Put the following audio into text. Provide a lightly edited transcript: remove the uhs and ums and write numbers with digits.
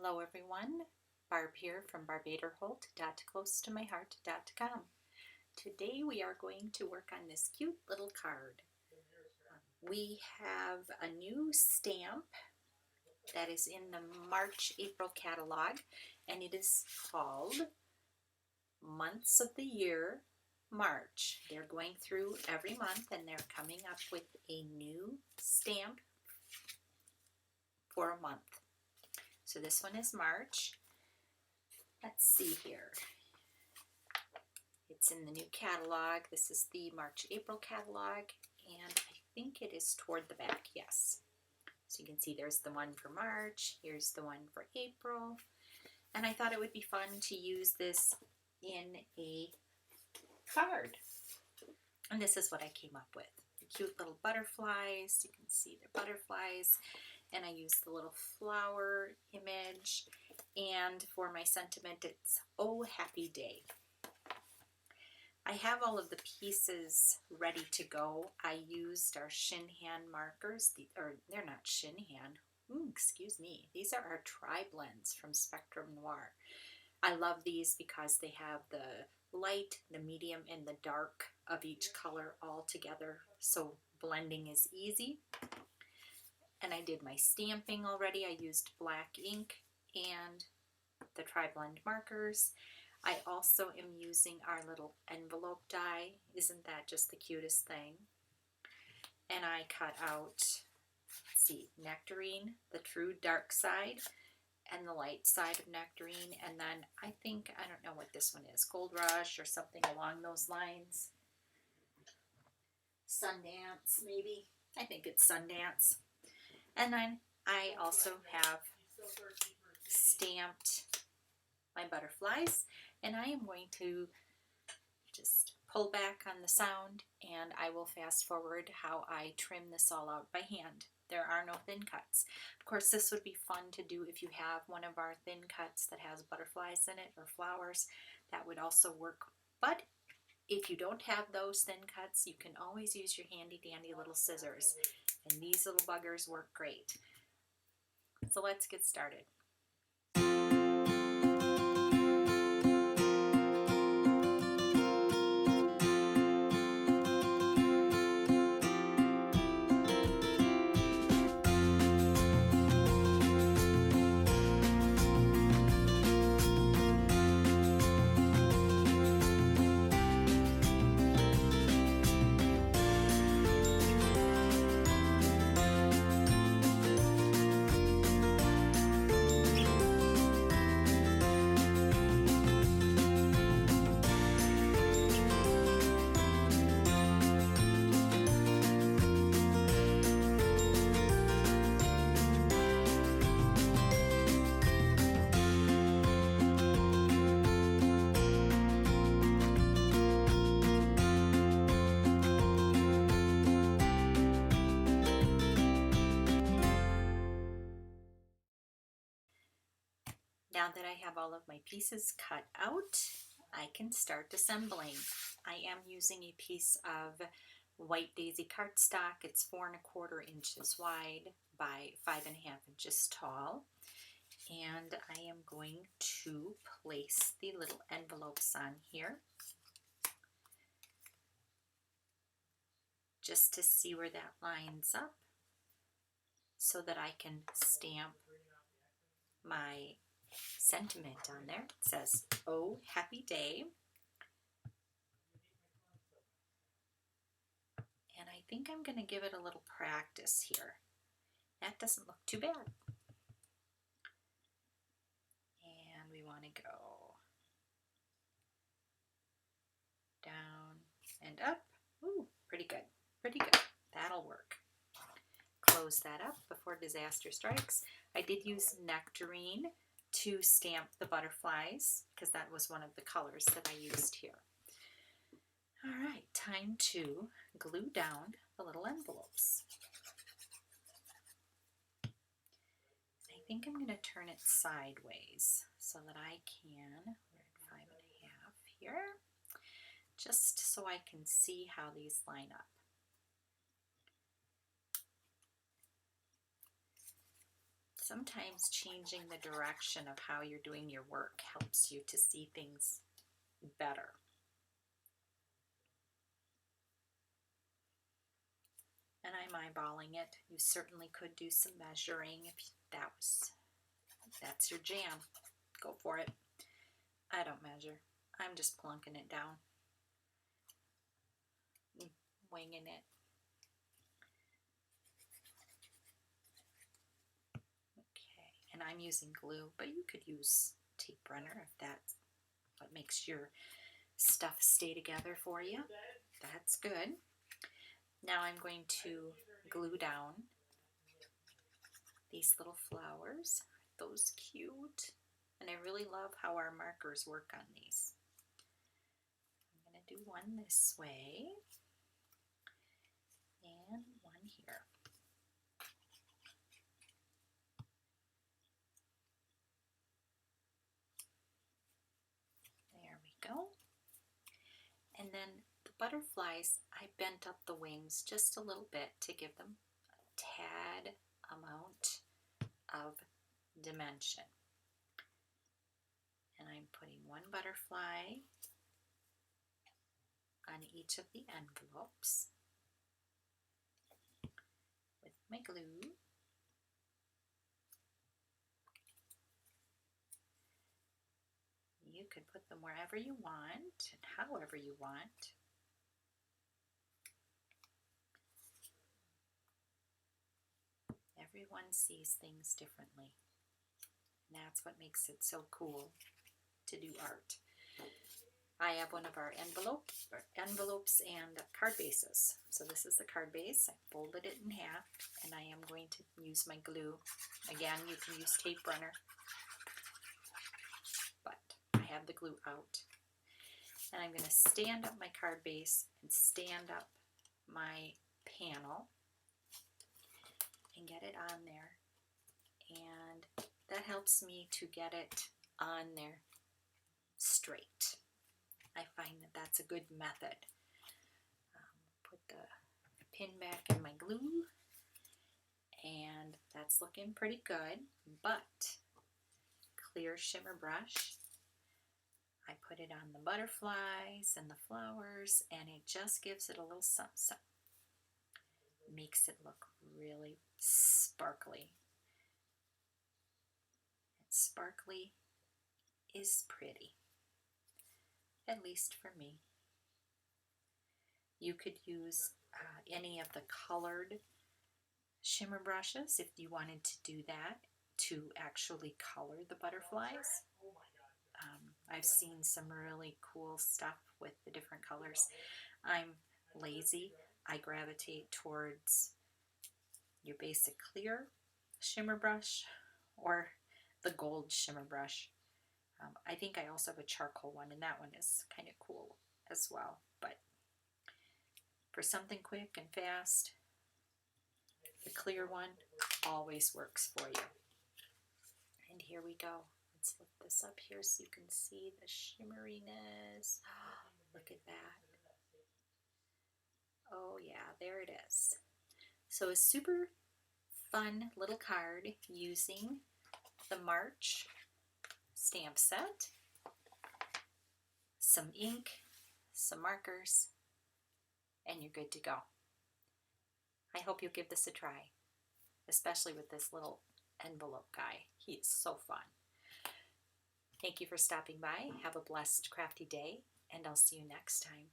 Hello everyone, Barb here from barbaderholt.closetomyheart.com. Today we are going to work on this cute little card. We have a new stamp that is in the March-April catalog, and it is called Months of the Year March. They're going through every month and they're coming up with a new stamp for a month. So this one is March. Let's see here. It's in the new catalog. This is the March-April catalog, and I think it is toward the back, yes. So you can see there's the one for March, here's the one for April, and I thought it would be fun to use this in a card. And this is what I came up with. The cute little butterflies, you can see they're butterflies, and I used the little flower image, and for my sentiment it's "Oh Happy Day." I have all of the pieces ready to go. I used our Shin-Han markers, or they're not Shin-Han, excuse me, these are our tri-blends from Spectrum Noir. I love these because they have the light, the medium, and the dark of each color all together, so blending is easy. And I did my stamping already. I used black ink and the tri-blend markers. I also am using our little envelope die. Isn't that just the cutest thing? And I cut out, let's see, Nectarine, the true dark side, and the light side of Nectarine. And then I think, I don't know what this one is, Gold Rush or something along those lines. Sundance, maybe. I think it's Sundance. And then I also have stamped my butterflies, and I am going to just pull back on the sound and I will fast forward how I trim this all out by hand. There are no thin cuts. Of course, this would be fun to do if you have one of our thin cuts that has butterflies in it or flowers. That would also work. But if you don't have those thin cuts, you can always use your handy dandy little scissors. And these little buggers work great. So let's get started. Now that I have all of my pieces cut out, I can start assembling. I am using a piece of white daisy cardstock. It's 4 1/4 inches wide by 5 1/2 inches tall. And I am going to place the little envelopes on here just to see where that lines up so that I can stamp my sentiment on there. It says, "Oh Happy Day." And I think I'm going to give it a little practice here. That doesn't look too bad. And we want to go down and up. Ooh, pretty good. Pretty good. That'll work. Close that up before disaster strikes. I did use Nectarine to stamp the butterflies because that was one of the colors that I used here. All right, time to glue down the little envelopes. I think I'm going to turn it sideways so that I can, we're at 5 1/2 here, just so I can see how these line up. Sometimes changing the direction of how you're doing your work helps you to see things better. And I'm eyeballing it. You certainly could do some measuring if that's your jam. Go for it. I don't measure. I'm just plunking it down. Winging it. Okay, and I'm using glue, but you could use tape runner if that's what makes your stuff stay together for you. That's good. Now I'm going to glue down these little flowers. Aren't those cute? And I really love how our markers work on these. I'm going to do one this way and one here. There we go. And then the butterflies, I bent up the wings just a little bit to give them a tad amount of dimension. And I'm putting one butterfly on each of the envelopes with my glue. You could put them wherever you want and however you want. Everyone sees things differently. And that's what makes it so cool to do art. I have one of our envelopes and card bases. So this is the card base. I folded it in half and I am going to use my glue. Again, you can use tape runner, but I have the glue out. And I'm going to stand up my card base and stand up my panel and get it on there. And that helps me to get it on there straight. I find that that's a good method. Put the pin back in my glue, and that's looking pretty good, but clear shimmer brush. I put it on the butterflies and the flowers, and it just gives it a little something. Makes it look really sparkly. And sparkly is pretty. At least for me. You could use any of the colored shimmer brushes if you wanted to do that, to actually color the butterflies. I've seen some really cool stuff with the different colors. I'm lazy. I gravitate towards your basic clear shimmer brush or the gold shimmer brush. I think I also have a charcoal one, and that one is kind of cool as well. But for something quick and fast, the clear one always works for you. And here we go. Let's lift this up here so you can see the shimmeriness. Look at that. Oh yeah, there it is. So a super fun little card using the March stamp set, some ink, some markers, and you're good to go. I hope you'll give this a try, especially with this little envelope guy. He is so fun. Thank you for stopping by. Have a blessed, crafty day, and I'll see you next time.